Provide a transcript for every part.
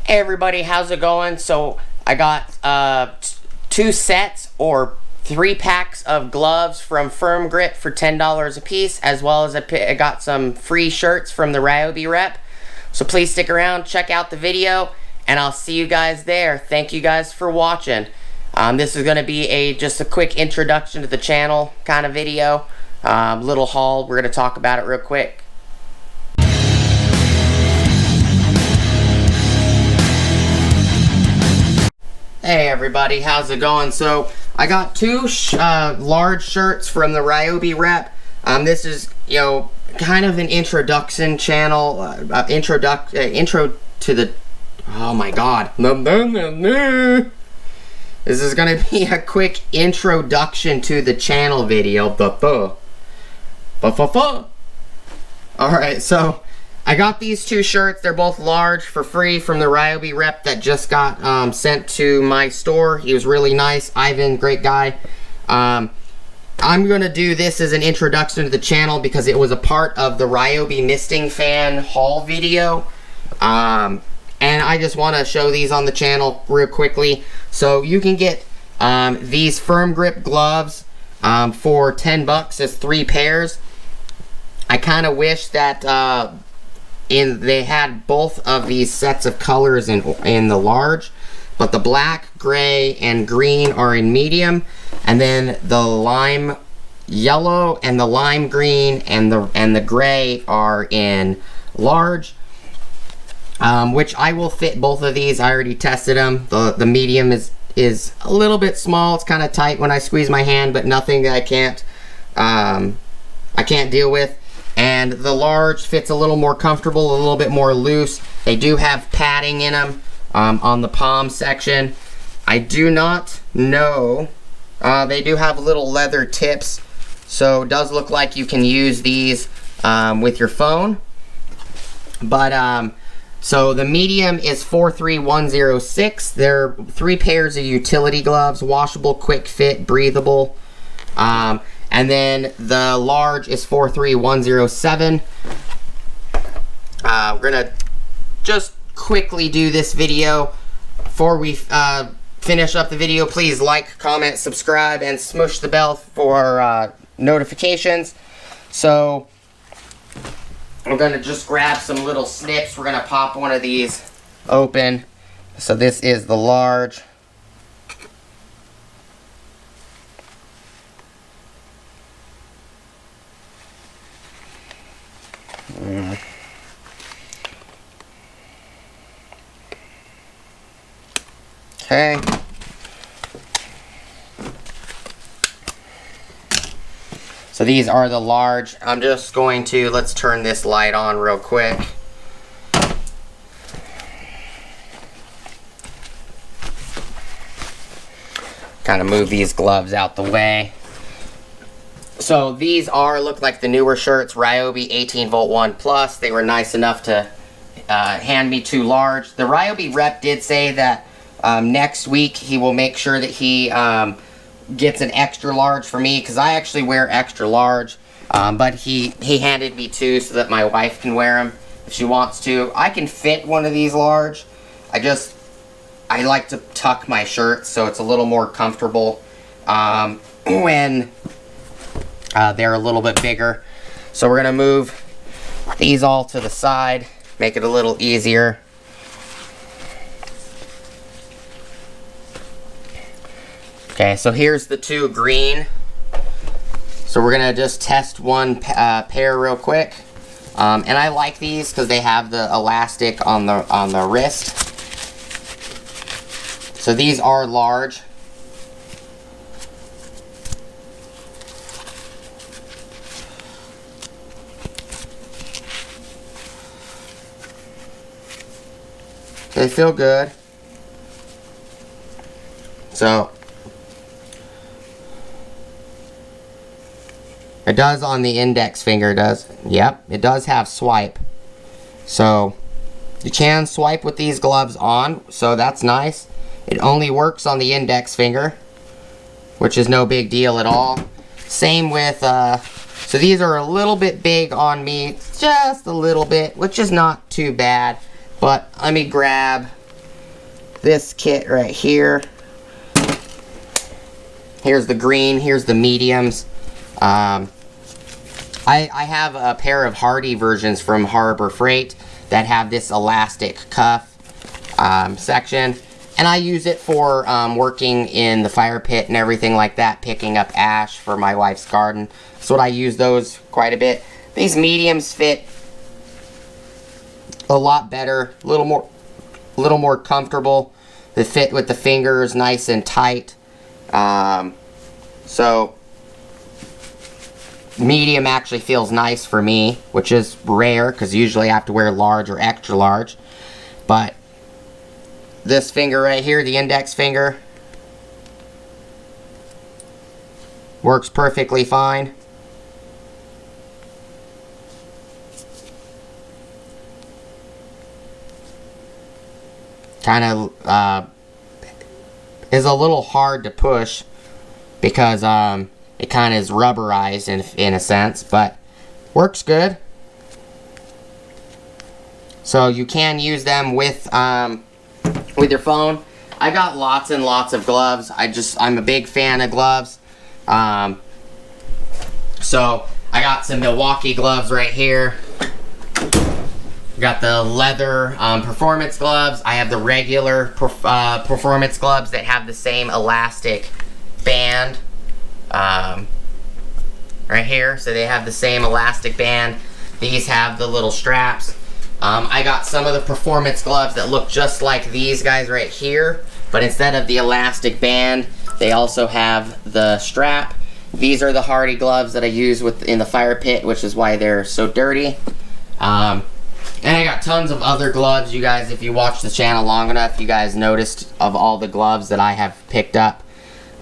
Hey everybody, how's it going? So I got 2 sets or 3 packs of gloves from FirmGrip for $10 a piece, as well as I got some free shirts from the Ryobi rep. So please stick around, check out the video, and I'll see you guys there. Thank you guys for watching. This is going to be just a quick introduction to the channel kind of video. Little haul, we're going to talk about it real quick. Hey everybody, how's it going? So I got 2 large shirts from the Ryobi rep. This is, kind of an introduction channel, intro to the, oh my god. This is gonna be a quick introduction to the channel video. Alright, so I got these 2 shirts. They're both large for free from the Ryobi rep that just got sent to my store. He was really nice. Ivan, great guy. I'm going to do this as an introduction to the channel because it was a part of the Ryobi misting fan haul video. And I just want to show these on the channel real quickly. So you can get these FirmGrip gloves for 10 bucks as 3 pairs. I kind of wish that they had both of these sets of colors in the large, but the black, gray, and green are in medium, and then the lime yellow and the lime green and the gray are in large, which I will fit both of these. I already tested them. The medium is a little bit small. It's kind of tight when I squeeze my hand, but nothing that I can't deal with. And the large fits a little more comfortable, a little bit more loose. They do have padding in them on the palm section. I do not know. They do have little leather tips, so it does look like you can use these with your phone. But so the medium is 43106. They're 3 pairs of utility gloves, washable, quick fit, breathable. And then the large is 43107. We're gonna just quickly do this video. Before we finish up the video, please like, comment, subscribe, and smush the bell for notifications. So we're gonna just grab some little snips. We're gonna pop one of these open. So this is the large. Okay. So these are the large. I'm just going to, let's turn this light on real quick. Kind of move these gloves out the way. So these look like the newer shirts, Ryobi 18-volt 1 Plus. They were nice enough to hand me 2 large. The Ryobi rep did say that next week he will make sure that he gets an extra large for me, because I actually wear extra large. But he handed me 2 so that my wife can wear them if she wants to. I can fit one of these large. I like to tuck my shirts so it's a little more comfortable when they're a little bit bigger. So we're gonna move these all to the side, make it a little easier. Okay, so here's the 2 green. So we're gonna just test one pair real quick. And I like these because they have the elastic on the wrist. So these are large. They feel good. So it does on the index finger, yep, it does have swipe. So you can swipe with these gloves on, so that's nice. It only works on the index finger, which is no big deal at all. Same with, so these are a little bit big on me, just a little bit, which is not too bad. But let me grab this kit right here. Here's the green, here's the mediums. I have a pair of Hardy versions from Harbor Freight that have this elastic cuff section, and I use it for working in the fire pit and everything like that, picking up ash for my wife's garden. So I use those quite a bit. These mediums fit a lot better, a little more comfortable. They fit with the fingers nice and tight. So medium actually feels nice for me, which is rare because usually I have to wear large or extra large. But this finger right here, the index finger, works perfectly fine. Kind of is a little hard to push because it kind of is rubberized in a sense, but works good. So you can use them with your phone. I got lots and lots of gloves. I'm a big fan of gloves. So I got some Milwaukee gloves right here. Got the leather performance gloves. I have the regular performance gloves that have the same elastic band right here. So they have the same elastic band. These have the little straps. I got some of the performance gloves that look just like these guys right here, but instead of the elastic band, they also have the strap. These are the Hardy gloves that I use in the fire pit, which is why they're so dirty. And I got tons of other gloves. You guys, if you watch the channel long enough, you guys noticed of all the gloves that I have picked up.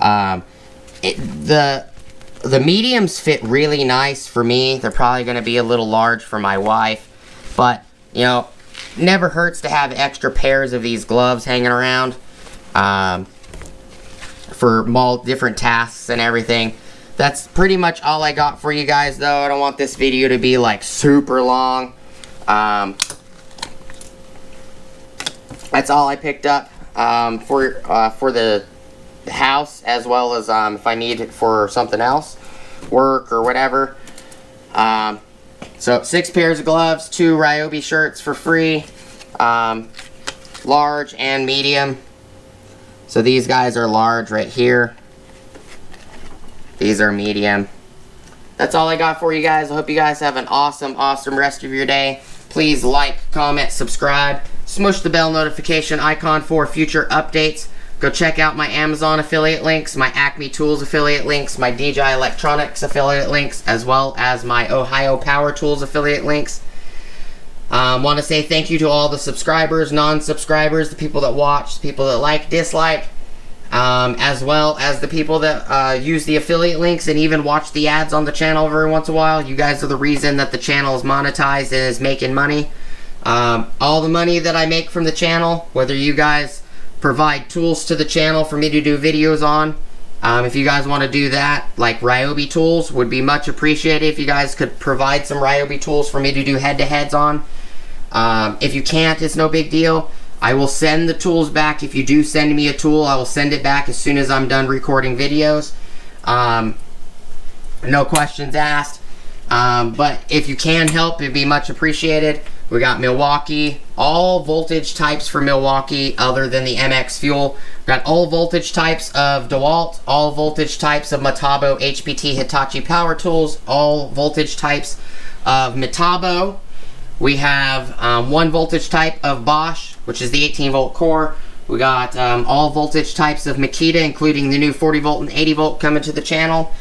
The mediums fit really nice for me. They're probably going to be a little large for my wife. But, you know, never hurts to have extra pairs of these gloves hanging around for different tasks and everything. That's pretty much all I got for you guys, though. I don't want this video to be, like, super long. That's all I picked up for the house, as well as if I need it for something else, work or whatever. So 6 pairs of gloves, 2 Ryobi shirts for free, large and medium. So these guys are large right here. These are medium. That's all I got for you guys. I hope you guys have an awesome rest of your day. Please like, comment, subscribe. Smush the bell notification icon for future updates. Go check out my Amazon affiliate links, my Acme Tools affiliate links, my DJI Electronics affiliate links, as well as my Ohio Power Tools affiliate links. Want to say thank you to all the subscribers, non-subscribers, the people that watch, the people that like, dislike, as well as the people that use the affiliate links and even watch the ads on the channel every once in a while. You guys are the reason that the channel is monetized and is making money. All the money that I make from the channel, whether you guys provide tools to the channel for me to do videos on, if you guys want to do that, like Ryobi tools, would be much appreciated if you guys could provide some Ryobi tools for me to do head-to-heads on. If you can't, it's no big deal. I will send the tools back. If you do send me a tool, I will send it back as soon as I'm done recording videos. No questions asked. But if you can help, it'd be much appreciated. We got Milwaukee, all voltage types for Milwaukee other than the MX Fuel. We got all voltage types of DeWalt, all voltage types of Metabo HPT Hitachi Power Tools, all voltage types of Metabo. We have 1 voltage type of Bosch, which is the 18 volt core. We got all voltage types of Makita, including the new 40 volt and 80 volt coming to the channel.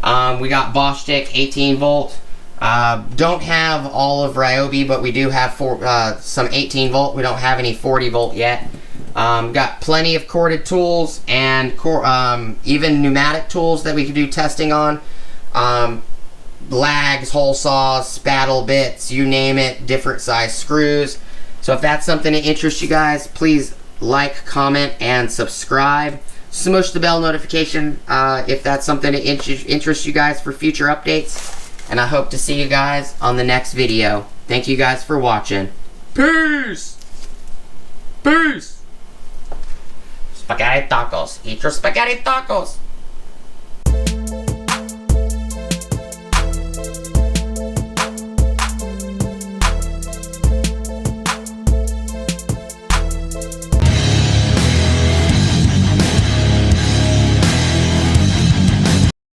We got Bosch stick 18 volt. Don't have all of Ryobi, but we do have some 18 volt. We don't have any 40 volt yet. Got plenty of corded tools and even pneumatic tools that we can do testing on. Lags, hole saws, spattle bits, you name it, different size screws. So if that's something that interests you guys, please like, comment, and subscribe. Smush the bell notification if that's something that interests you guys for future updates. And I hope to see you guys on the next video. Thank you guys for watching. Peace! Peace! Spaghetti tacos. Eat your spaghetti tacos.